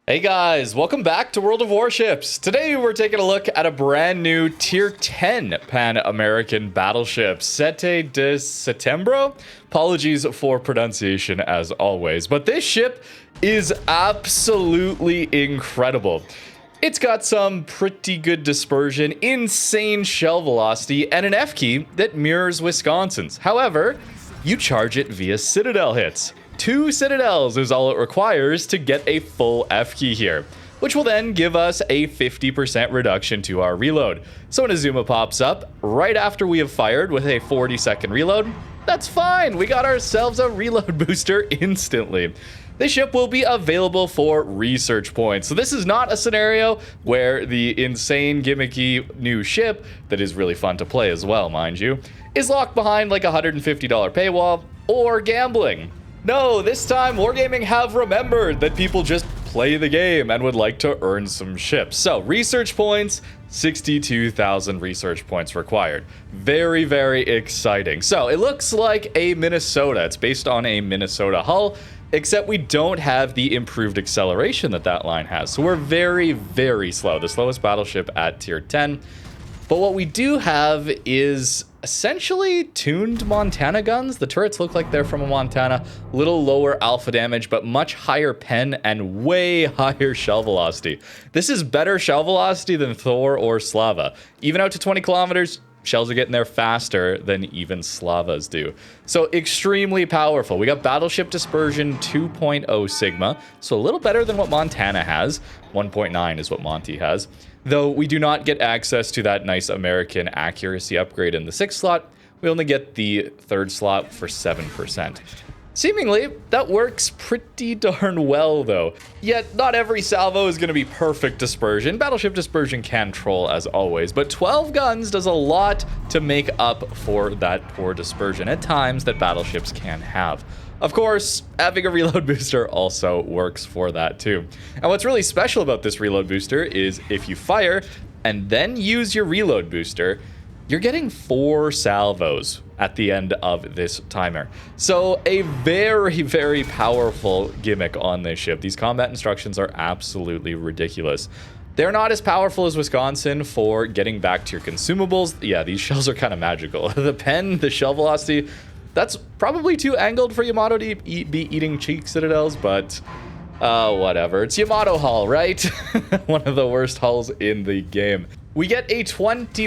Hey guys, welcome back to World of Warships. Today we're taking a look at a brand new Tier 10 Pan-American battleship, Sete De Setembro. Apologies for pronunciation as always, but this ship is absolutely incredible. It's got some pretty good dispersion, insane shell velocity, and an F key that mirrors Wisconsin's. However, you charge it via Citadel hits. 2 Citadels is all it requires to get a full F key here, which will then give us a 50% reduction to our reload. So when Azuma pops up right after we have fired with a 40-second reload, that's fine. We got ourselves a reload booster instantly. This ship will be available for research points. So this is not a scenario where the insane gimmicky new ship, that is really fun to play as well, mind you, is locked behind like a $150 paywall or gambling. No, this time Wargaming have remembered that people just play the game and would like to earn some ships. So research points, 62,000 research points required. Very, very exciting. So it looks like a Minnesota. It's based on a Minnesota hull, except we don't have the improved acceleration that line has. So we're very, very slow. The slowest battleship at tier 10. But what we do have is essentially tuned Montana guns. The turrets look like they're from a Montana. Little lower alpha damage, but much higher pen and way higher shell velocity. This is better shell velocity than Thor or Slava. Even out to 20 kilometers, shells are getting there faster than even Slavas do. So extremely powerful. We got Battleship Dispersion 2.0 Sigma, so a little better than what Montana has. 1.9 is what Monty has. Though we do not get access to that nice American accuracy upgrade in the 6th slot, we only get the 3rd slot for 7%. Seemingly, that works pretty darn well though. Yet, not every salvo is going to be perfect dispersion. Battleship dispersion can troll as always, but 12 guns does a lot to make up for that poor dispersion at times that battleships can have. Of course, having a reload booster also works for that too. And what's really special about this reload booster is if you fire and then use your reload booster, you're getting 4 salvos at the end of this timer. So a very, very powerful gimmick on this ship. These combat instructions are absolutely ridiculous. They're not as powerful as Wisconsin for getting back to your consumables. Yeah, these shells are kind of magical. The pen, the shell velocity, that's probably too angled for Yamato to be eating cheek citadels, but whatever. It's Yamato hull, right? One of the worst hulls in the game. We get a 20%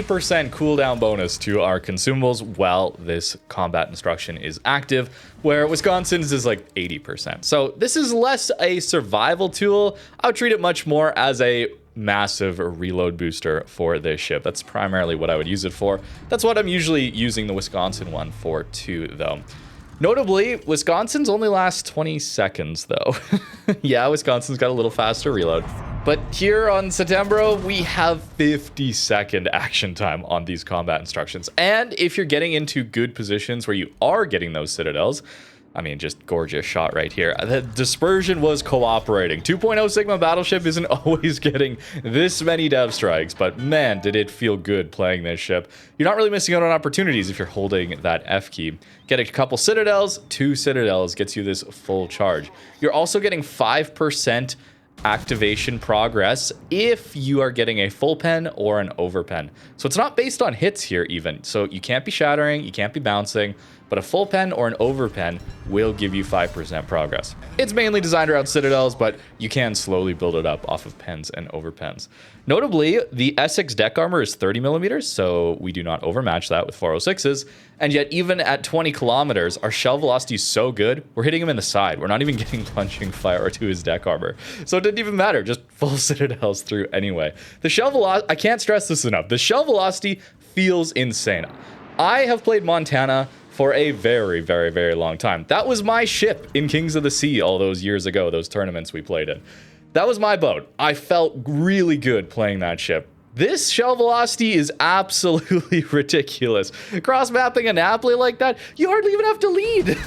cooldown bonus to our consumables while this combat instruction is active, where Wisconsin's is like 80%. So this is less a survival tool. I would treat it much more as a massive reload booster for this ship. That's primarily what I would use it for. That's what I'm usually using the Wisconsin one for too, though. Notably, Wisconsin's only lasts 20 seconds, though. Yeah, Wisconsin's got a little faster reload. But here on Setembro, we have 50-second action time on these combat instructions. And if you're getting into good positions where you are getting those citadels, I mean, just gorgeous shot right here. The dispersion was cooperating. 2.0 Sigma Battleship isn't always getting this many dev strikes, but man, did it feel good playing this ship. You're not really missing out on opportunities if you're holding that F key. Get a couple Citadels, 2 Citadels gets you this full charge. You're also getting 5% activation progress if you are getting a full pen or an over pen. So it's not based on hits here even. So you can't be shattering, you can't be bouncing, but a full pen or an over pen will give you 5% progress. It's mainly designed around citadels, but you can slowly build it up off of pens and over pens. Notably, the Essex deck armor is 30 millimeters, so we do not overmatch that with 406s. And yet, even at 20 kilometers, our shell velocity is so good, we're hitting him in the side. We're not even getting punching fire to his deck armor. So it didn't even matter, just full citadels through anyway. The shell velocity, I can't stress this enough, the shell velocity feels insane. I have played Montana for a very, very, very long time. That was my ship in Kings of the Sea all those years ago, those tournaments we played in. That was my boat. I felt really good playing that ship. This shell velocity is absolutely ridiculous. Cross-mapping a Napoli like that, you hardly even have to lead.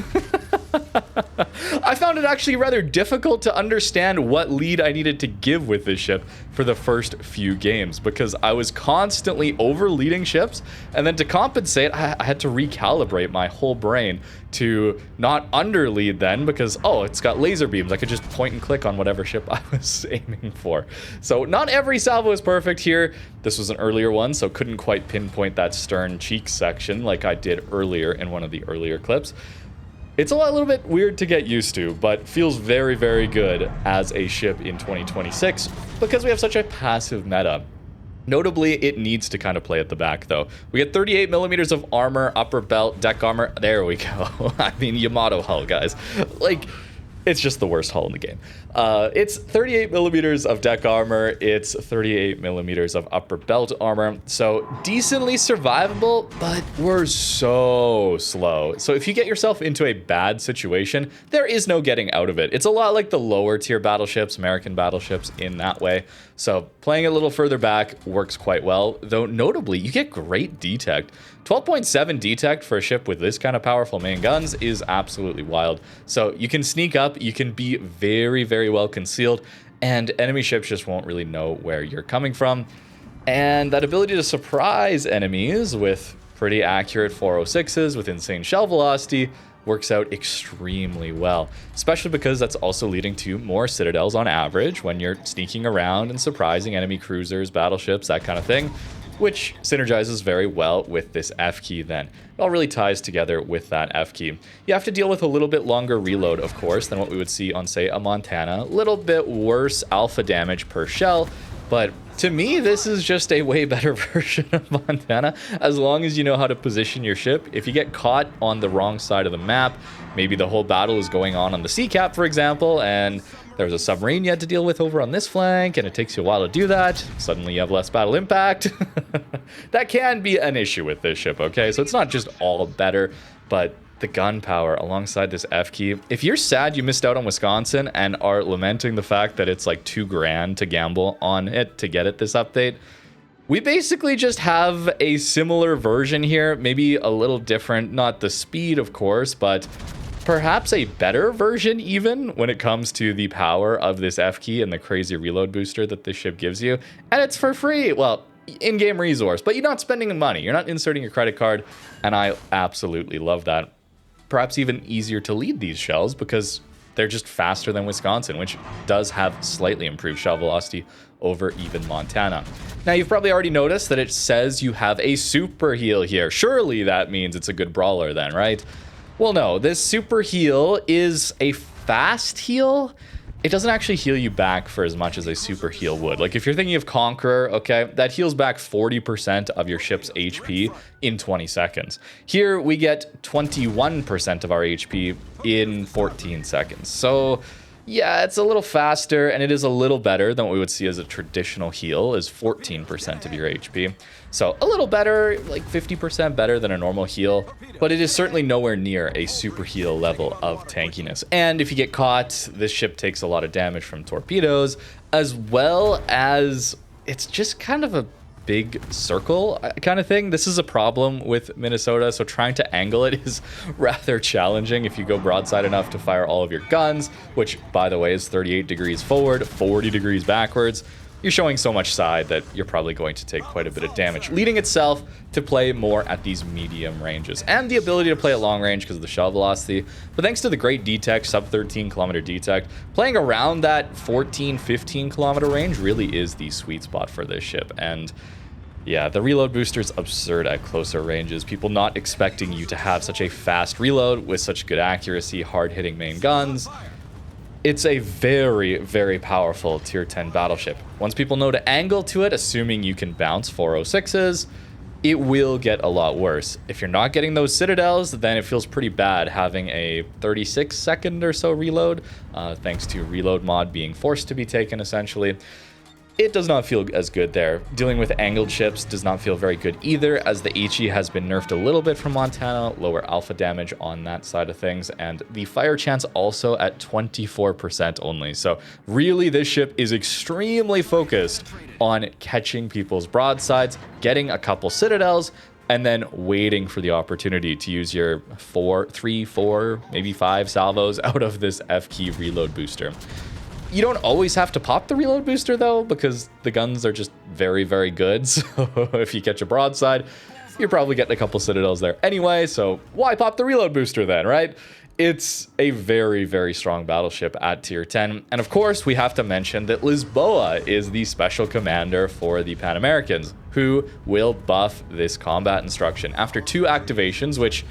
I found it actually rather difficult to understand what lead I needed to give with this ship for the first few games, because I was constantly over leading ships, and then to compensate, I had to recalibrate my whole brain to not under lead then, because, oh, it's got laser beams. I could just point and click on whatever ship I was aiming for. So not every salvo is perfect here. This was an earlier one, so couldn't quite pinpoint that stern cheek section like I did earlier in one of the earlier clips. It's a little bit weird to get used to, but feels very, very good as a ship in 2026 because we have such a passive meta. Notably, it needs to kind of play at the back, though. We get 38 millimeters of armor, upper belt, deck armor. There we go. I mean, Yamato hull, guys. Like, it's just the worst hull in the game. It's 38 millimeters of deck armor. It's 38 millimeters of upper belt armor. So decently survivable, but we're so slow. So if you get yourself into a bad situation, there is no getting out of it. It's a lot like the lower tier battleships, American battleships in that way. So playing a little further back works quite well, though notably you get great detect. 12.7 detect for a ship with this kind of powerful main guns is absolutely wild. So you can sneak up, you can be very, very well concealed, and enemy ships just won't really know where you're coming from. And that ability to surprise enemies with pretty accurate 406s with insane shell velocity works out extremely well, especially because that's also leading to more citadels on average when you're sneaking around and surprising enemy cruisers, battleships, that kind of thing, which synergizes very well with this F key then. It all really ties together with that F key. You have to deal with a little bit longer reload, of course, than what we would see on, say, a Montana. A little bit worse alpha damage per shell, but to me, this is just a way better version of Montana, as long as you know how to position your ship. If you get caught on the wrong side of the map, maybe the whole battle is going on the sea cap, for example, and there's a submarine you had to deal with over on this flank, and it takes you a while to do that. Suddenly you have less battle impact. That can be an issue with this ship, okay? So it's not just all better, but the gun power alongside this F key. If you're sad you missed out on Wisconsin and are lamenting the fact that it's like $2,000 to gamble on it to get it this update, we basically just have a similar version here, maybe a little different, not the speed, of course, but perhaps a better version even when it comes to the power of this F key and the crazy reload booster that this ship gives you. And it's for free. Well, in-game resource, but you're not spending money. You're not inserting your credit card, and I absolutely love that. Perhaps even easier to lead these shells because they're just faster than Wisconsin, which does have slightly improved shell velocity over even Montana. Now, you've probably already noticed that it says you have a super heal here. Surely that means it's a good brawler then, right? Well, no, this super heal is a fast heal. It doesn't actually heal you back for as much as a super heal would. Like if you're thinking of Conqueror, okay, that heals back 40% of your ship's HP in 20 seconds. Here we get 21% of our HP in 14 seconds. So yeah, it's a little faster, and it is a little better than what we would see as a traditional heal, is 14% of your HP. So a little better, like 50% better than a normal heal, but it is certainly nowhere near a super heal level of tankiness. And if you get caught, this ship takes a lot of damage from torpedoes, as well as it's just kind of a big circle kind of thing. This is a problem with Minnesota, so trying to angle it is rather challenging if you go broadside enough to fire all of your guns, which, by the way, is 38 degrees forward, 40 degrees backwards. You're showing so much side that you're probably going to take quite a bit of damage, leading itself to play more at these medium ranges, and the ability to play at long range because of the shell velocity. But thanks to the great detect, sub 13 kilometer detect, playing around that 14, 15 kilometer range really is the sweet spot for this ship. And yeah, the reload booster is absurd at closer ranges. People not expecting you to have such a fast reload with such good accuracy, hard-hitting main guns. It's a very, very powerful tier 10 battleship. Once people know to angle to it, assuming you can bounce 406s, it will get a lot worse. If you're not getting those citadels, then it feels pretty bad having a 36-second or so reload, thanks to reload mod being forced to be taken, essentially. It does not feel as good there. Dealing with angled ships does not feel very good either, as the HE has been nerfed a little bit from Montana, lower alpha damage on that side of things, and the fire chance also at 24% only. So really, this ship is extremely focused on catching people's broadsides, getting a couple citadels, and then waiting for the opportunity to use your 3, 4, maybe 5 salvos out of this F key reload booster. You don't always have to pop the reload booster though, because the guns are just very, very good. So if you catch a broadside, you're probably getting a couple citadels there anyway, so why pop the reload booster then, right? It's a very, very strong battleship at tier 10. And of course, we have to mention that Lisboa is the special commander for the Pan Americans, who will buff this combat instruction after 2 activations, which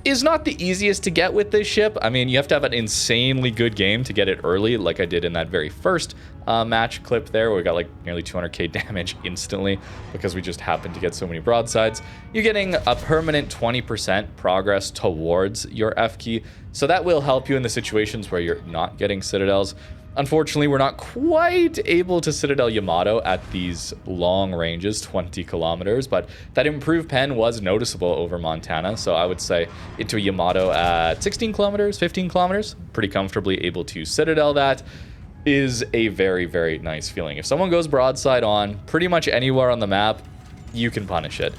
is not the easiest to get with this ship. I mean, you have to have an insanely good game to get it early, like I did in that very first match clip there, where we got like nearly 200k damage instantly because we just happened to get so many broadsides. You're getting a permanent 20% progress towards your F key, so that will help you in the situations where you're not getting citadels. Unfortunately, we're not quite able to Citadel Yamato at these long ranges, 20 kilometers, but that improved pen was noticeable over Montana. So I would say into a Yamato at 16 kilometers, 15 kilometers, pretty comfortably able to Citadel that. Is a very, very nice feeling. If someone goes broadside on pretty much anywhere on the map, you can punish it.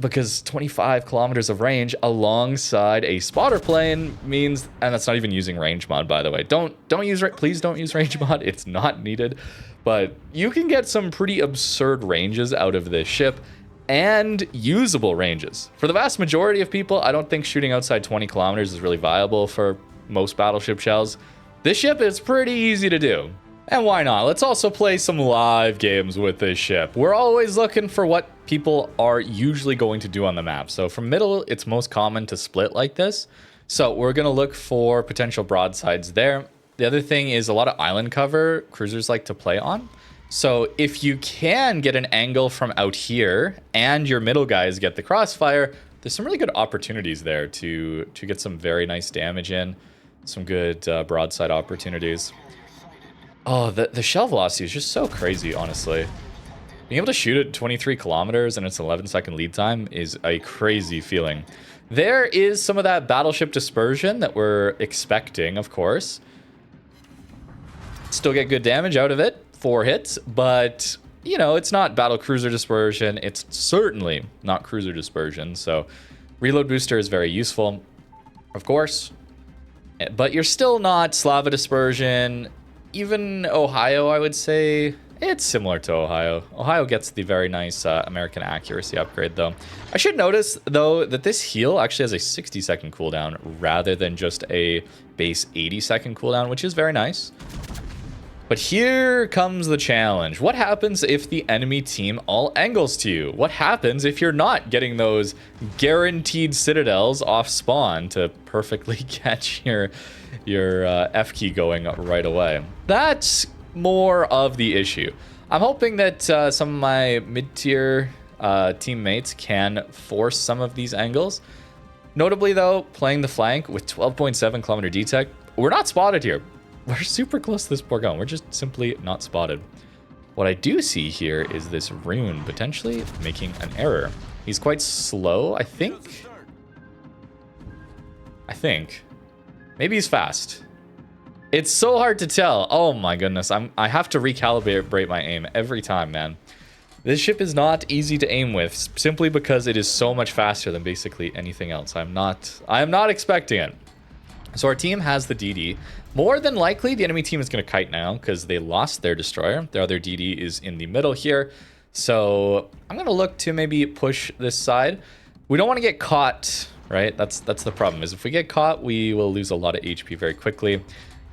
Because 25 kilometers of range alongside a spotter plane means, and that's not even using range mod, by the way. Please don't use range mod. It's not needed. But you can get some pretty absurd ranges out of this ship, and usable ranges. For the vast majority of people, I don't think shooting outside 20 kilometers is really viable for most battleship shells. This ship is pretty easy to do. And why not? Let's also play some live games with this ship. We're always looking for what people are usually going to do on the map. So from middle, it's most common to split like this. So we're going to look for potential broadsides there. The other thing is a lot of island cover cruisers like to play on. So if you can get an angle from out here and your middle guys get the crossfire, there's some really good opportunities there to get some very nice damage in. Some good broadside opportunities. Oh, the shell velocity is just so crazy, honestly. Being able to shoot at 23 kilometers and it's 11-second lead time is a crazy feeling. There is some of that battleship dispersion that we're expecting, of course. Still get good damage out of it, 4 hits, but, you know, it's not battle cruiser dispersion. It's certainly not cruiser dispersion, so reload booster is very useful, of course. But you're still not Slava dispersion. Even Ohio, I would say, it's similar to Ohio. Ohio gets the very nice American accuracy upgrade, though. I should notice, though, that this heal actually has a 60-second cooldown rather than just a base 80-second cooldown, which is very nice. But here comes the challenge. What happens if the enemy team all angles to you? What happens if you're not getting those guaranteed citadels off spawn to perfectly catch your F key going right away? That's more of the issue. I'm hoping that some of my mid-tier teammates can force some of these angles. Notably, though, playing the flank with 12.7 kilometer detect, we're not spotted here. We're super close to this poor gun. We're just simply not spotted. What I do see here is this rune potentially making an error. He's quite slow, I think. Maybe he's fast. It's so hard to tell. Oh my goodness. I have to recalibrate my aim every time, man. This ship is not easy to aim with simply because it is so much faster than basically anything else. I am not expecting it. So our team has the DD. More than likely, the enemy team is going to kite now because they lost their destroyer. Their other DD is in the middle here. So I'm going to look to maybe push this side. We don't want to get caught, right? That's the problem, is if we get caught, we will lose a lot of HP very quickly.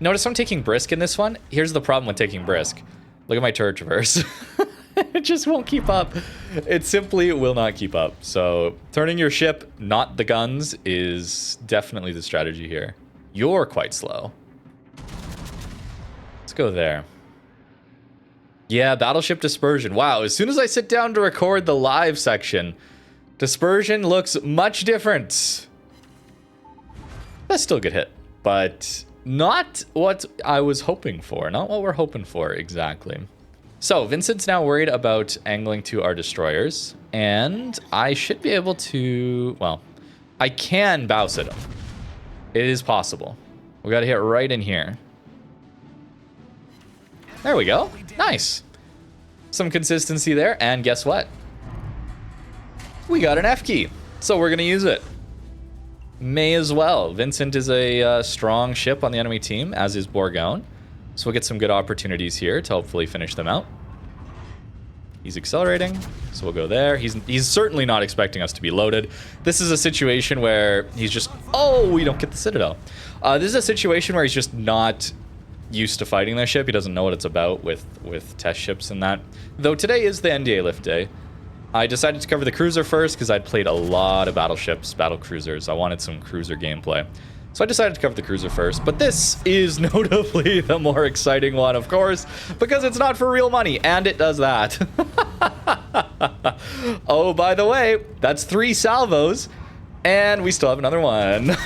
Notice I'm taking Brisk in this one. Here's the problem with taking Brisk. Look at my turret traverse. It just won't keep up. It simply will not keep up. So turning your ship, not the guns, is definitely the strategy here. You're quite slow. Let's go there. Yeah, battleship dispersion. Wow, as soon as I sit down to record the live section, dispersion looks much different. That's still a good hit, but not what I was hoping for. Not what we're hoping for exactly. So Vincent's now worried about angling to our destroyers, and I should be able to, well, I can bounce at him. It is possible. We got to hit right in here. There we go. Nice. Some consistency there. And guess what? We got an F key, so we're going to use it. May as well. Vincent is a strong ship on the enemy team, as is Bourgogne. So we'll get some good opportunities here to hopefully finish them out. He's accelerating, so we'll go there. He's certainly not expecting us to be loaded. This is a situation where he's just... Oh, we don't get the Citadel. This is a situation where he's just not used to fighting their ship. He doesn't know what it's about with test ships and that. Though today is the NDA lift day. I decided to cover the cruiser first because I'd played a lot of battleships, battle cruisers. I wanted some cruiser gameplay. So I decided to cover the cruiser first, but this is notably the more exciting one, of course, because it's not for real money, and it does that. Oh, by the way, that's 3 salvos, and we still have another one.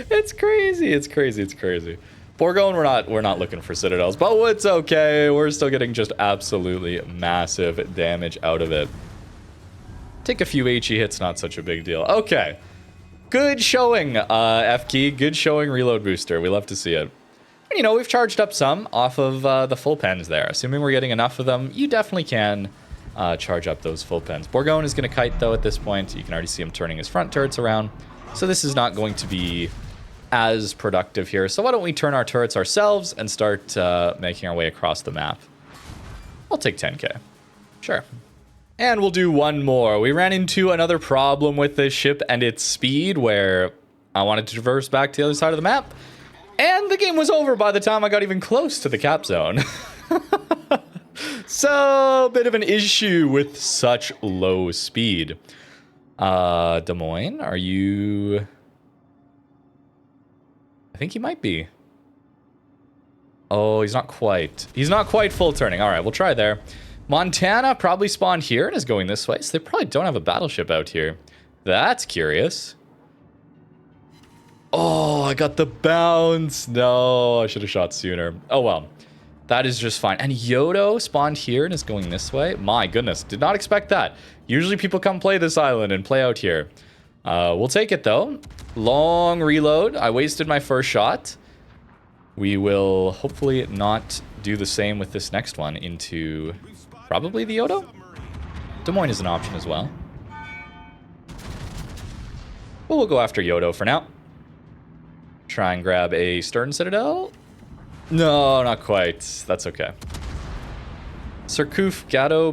It's crazy, it's crazy, it's crazy. Bourgogne, we're not looking for citadels, but it's okay. We're still getting just absolutely massive damage out of it. Take a few HE hits, not such a big deal. Okay. Good showing, F key. Good showing, reload booster. We love to see it. And, you know, we've charged up some off of the full pens there. Assuming we're getting enough of them, you definitely can charge up those full pens. Bourgogne is going to kite, though, at this point. You can already see him turning his front turrets around. So this is not going to be as productive here. So why don't we turn our turrets ourselves and start making our way across the map. I'll take 10k. Sure. And we'll do one more. We ran into another problem with this ship and its speed where I wanted to traverse back to the other side of the map. And the game was over by the time I got even close to the cap zone. So, a bit of an issue with such low speed. Des Moines, are you... I think he might be. Oh, he's not quite. He's not quite full turning. All right, we'll try there. Montana probably spawned here and is going this way, so they probably don't have a battleship out here. That's curious. Oh, I got the bounce. No, I should have shot sooner. Oh, well. That is just fine. And Yodo spawned here and is going this way. My goodness, did not expect that. Usually people come play this island and play out here. We'll take it, though. Long reload. I wasted my first shot. We will hopefully not do the same with this next one into... Probably the Yodo? Des Moines is an option as well. But we'll go after Yodo for now. Try and grab a Stern Citadel. No, not quite. That's okay. Surcouf Gatto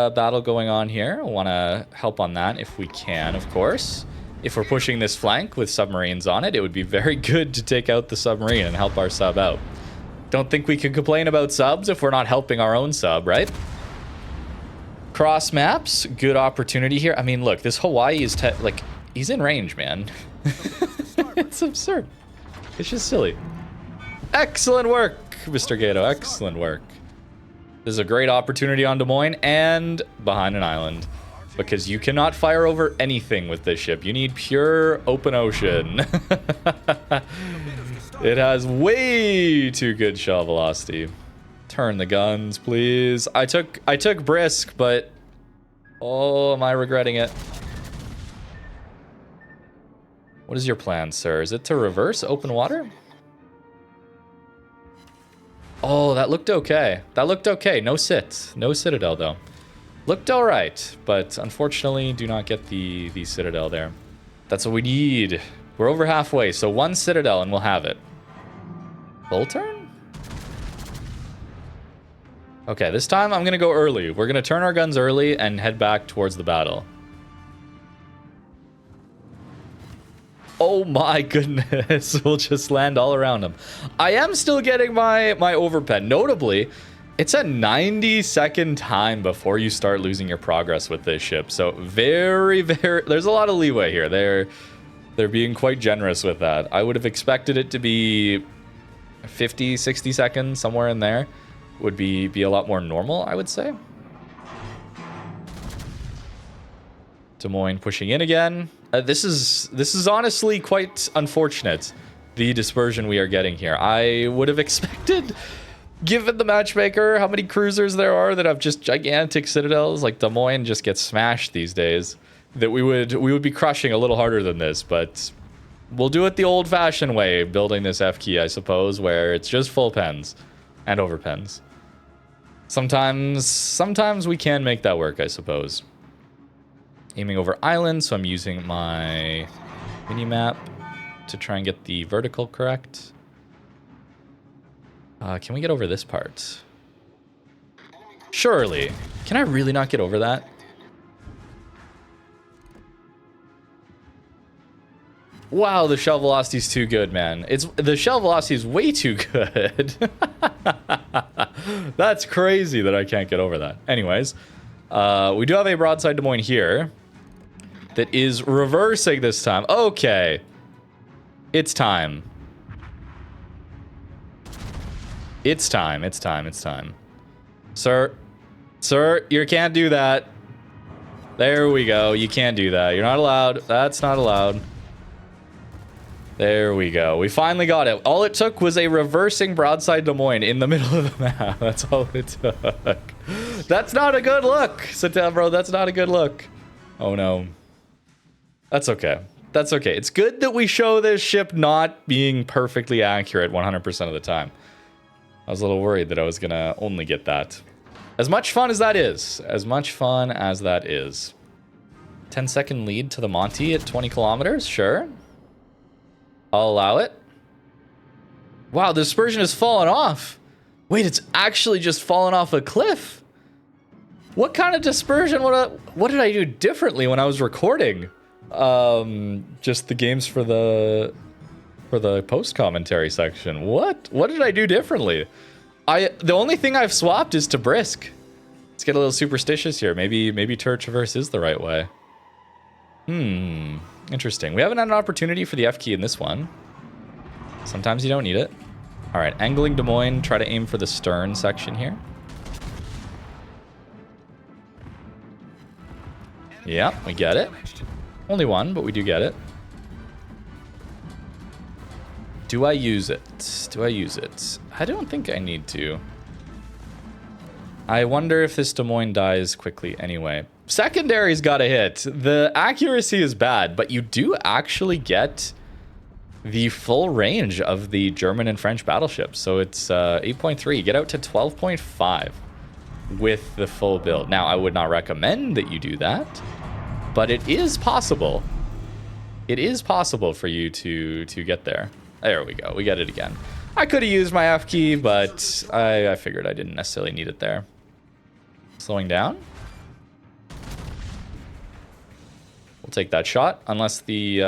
battle going on here. I want to help on that if we can, of course. If we're pushing this flank with submarines on it, it would be very good to take out the submarine and help our sub out. Don't think we can complain about subs if we're not helping our own sub, right? Cross maps, good opportunity here. I mean, look, this Hawaii is like, he's in range, man. It's absurd. It's just silly. Excellent work, Mr. Gato. Excellent work. This is a great opportunity on Des Moines and behind an island. Because you cannot fire over anything with this ship. You need pure open ocean. It has way too good shell velocity. Turn the guns, please. I took brisk, but oh, am I regretting it? What is your plan, sir? Is it to reverse open water? Oh, that looked okay. That looked okay. No sit. No Citadel, though. Looked all right, but unfortunately do not get the Citadel there. That's what we need. We're over halfway, so one Citadel and we'll have it. Full turn? Okay, this time I'm going to go early. We're going to turn our guns early and head back towards the battle. Oh my goodness, we'll just land all around them. I am still getting my overpen. Notably, it's a 90-second time before you start losing your progress with this ship. So very, there's a lot of leeway here. They're being quite generous with that. I would have expected it to be 50, 60 seconds, somewhere in there. Would be a lot more normal, I would say. Des Moines pushing in again. This is honestly quite unfortunate, the dispersion we are getting here. I would have expected, given the matchmaker, how many cruisers there are that have just gigantic citadels, like Des Moines just gets smashed these days, that we would be crushing a little harder than this, but we'll do it the old-fashioned way, building this F key, I suppose, where it's just full pens and over pens. Sometimes we can make that work, I suppose. Aiming over island, so I'm using my mini-map to try and get the vertical correct. Can we get over this part? Surely. Can I really not get over that? Wow, the shell velocity is too good, man. The shell velocity is way too good. That's crazy that I can't get over that. Anyways, we do have a broadside Des Moines here that is reversing this time. Okay. It's time. It's time. It's time. It's time. Sir, you can't do that. There we go. You can't do that. You're not allowed. That's not allowed. There we go. We finally got it. All it took was a reversing broadside Des Moines in the middle of the map. That's all it took. That's not a good look, Setembro. That's not a good look. Oh, no. That's okay. That's okay. It's good that we show this ship not being perfectly accurate 100% of the time. I was a little worried that I was going to only get that. As much fun as that is. As much fun as that is. 10-second lead to the Monty at 20 kilometers? Sure. I'll allow it. Wow, the dispersion has fallen off. Wait, it's actually just fallen off a cliff. What kind of dispersion? What did I do differently when I was recording? Just the games for the post commentary section. What did I do differently? The only thing I've swapped is to brisk. Let's get a little superstitious here. Maybe turret traverse is the right way. Interesting. We haven't had an opportunity for the F key in this one. Sometimes you don't need it. All right, angling Des Moines. Try to aim for the stern section here. Yeah, we get it. Only one, but we do get it. Do I use it? Do I use it? I don't think I need to. I wonder if this Des Moines dies quickly anyway. Secondary's got a hit. The accuracy is bad, but you do actually get the full range of the German and French battleships. So it's 8.3. You get out to 12.5 with the full build. Now, I would not recommend that you do that, but it is possible. It is possible for you to get there. There we go. We get it again. I could have used my F key, but I figured I didn't necessarily need it there. Slowing down. We'll take that shot, unless the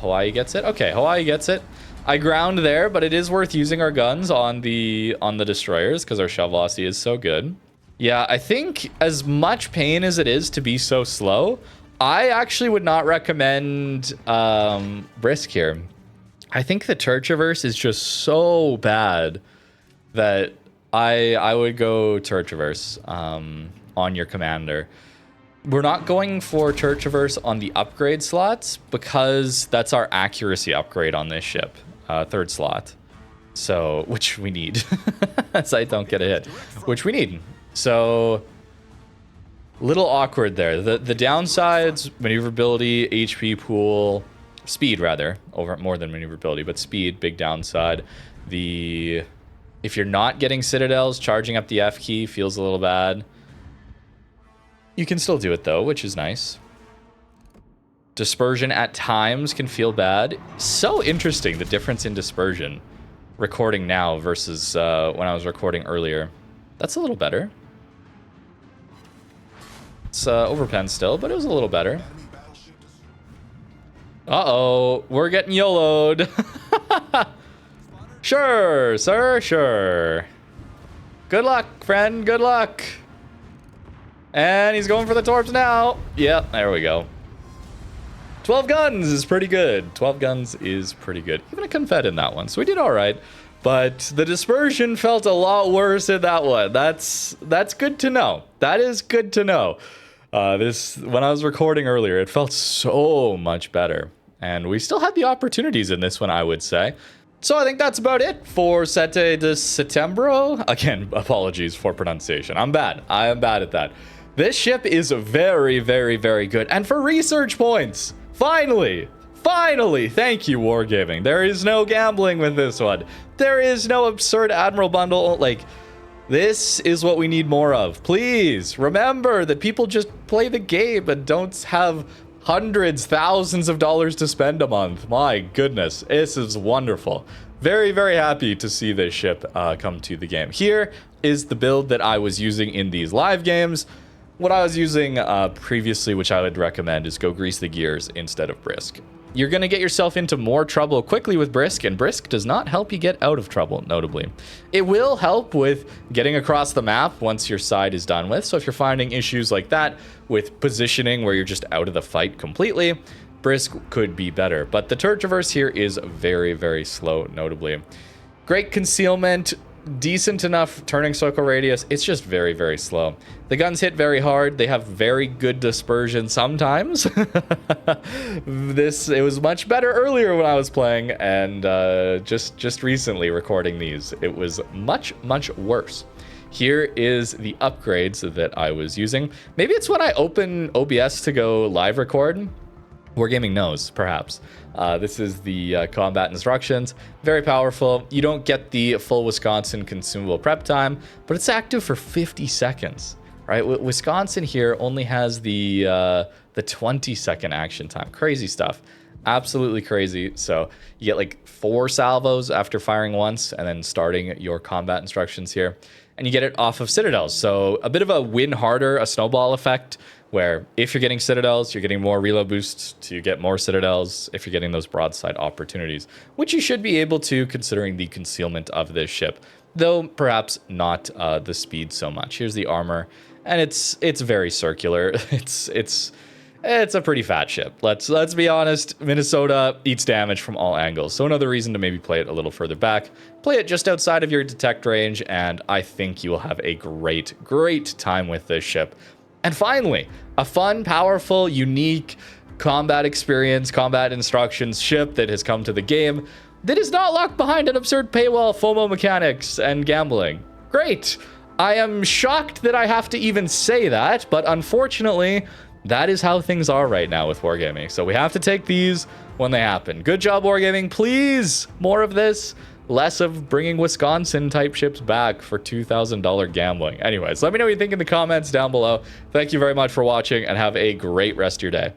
Hawaii gets it. Okay, Hawaii gets it. I ground there, but it is worth using our guns on the destroyers because our shell velocity is so good. Yeah, I think as much pain as it is to be so slow, I actually would not recommend brisk here. I think the turret traverse is just so bad that I would go turret traverse on your commander. We're not going for turret traverse on the upgrade slots because that's our accuracy upgrade on this ship, third slot. So, which we need. So I don't get a hit, which we need. So, little awkward there. The downsides, maneuverability, HP pool, speed rather, over more than maneuverability, but speed, big downside. If you're not getting citadels, charging up the F key feels a little bad. You can still do it though, which is nice. Dispersion at times can feel bad. So interesting, the difference in dispersion. Recording now versus when I was recording earlier. That's a little better. It's overpen still, but it was a little better. Uh-oh, we're getting YOLO'd. Sure, sir, sure. Good luck, friend, good luck. And he's going for the torps now. Yep, there we go. 12 guns is pretty good. 12 guns is pretty good. Even a confed in that one, so we did all right. But the dispersion felt a lot worse in that one. That's good to know. That is good to know. When I was recording earlier, it felt so much better. And we still had the opportunities in this one, I would say. So I think that's about it for Sete De Setembro. Again, apologies for pronunciation. I'm bad. I am bad at that. This ship is very, very, very good. And for research points, finally, thank you, Wargaming. There is no gambling with this one. There is no absurd Admiral bundle. Like, This is what we need more of. Please remember that people just play the game and don't have hundreds, thousands of dollars to spend a month. My goodness, this is wonderful. Very, very happy to see this ship come to the game. Here is the build that I was using in these live games. What I was using previously, which I would recommend, is go grease the gears instead of brisk. You're going to get yourself into more trouble quickly with brisk, and brisk does not help you get out of trouble, notably. It will help with getting across the map once your side is done with, so if you're finding issues like that with positioning where you're just out of the fight completely, brisk could be better. But the turret traverse here is very, very slow, notably. Great concealment, decent enough turning circle radius. It's just very, very slow. The guns hit very hard. They have very good dispersion sometimes. It was much better earlier when I was playing, and just recently recording these, it was much, much worse. Here is the upgrades that I was using. Maybe it's when I open OBS to go live record. Wargaming knows, perhaps. This is the combat instructions. Very powerful. You don't get the full Wisconsin consumable prep time, but it's active for 50 seconds, right? Wisconsin here only has the 20-second action time. Crazy stuff. Absolutely crazy. So you get like 4 salvos after firing once and then starting your combat instructions here. And you get it off of citadels. So a bit of a win harder, a snowball effect, where if you're getting citadels, you're getting more reload boosts to get more citadels if you're getting those broadside opportunities, which you should be able to considering the concealment of this ship, though perhaps not the speed so much. Here's the armor, and it's very circular. It's a pretty fat ship. Let's be honest, Minnesota eats damage from all angles, so another reason to maybe play it a little further back. Play it just outside of your detect range, and I think you will have a great, great time with this ship. And finally, a fun, powerful, unique combat experience, combat instructions ship that has come to the game that is not locked behind an absurd paywall, FOMO mechanics, and gambling. Great! I am shocked that I have to even say that, but unfortunately, that is how things are right now with Wargaming. So we have to take these when they happen. Good job, Wargaming. Please, more of this. Less of bringing Wisconsin-type ships back for $2,000 gambling. Anyways, let me know what you think in the comments down below. Thank you very much for watching, and have a great rest of your day.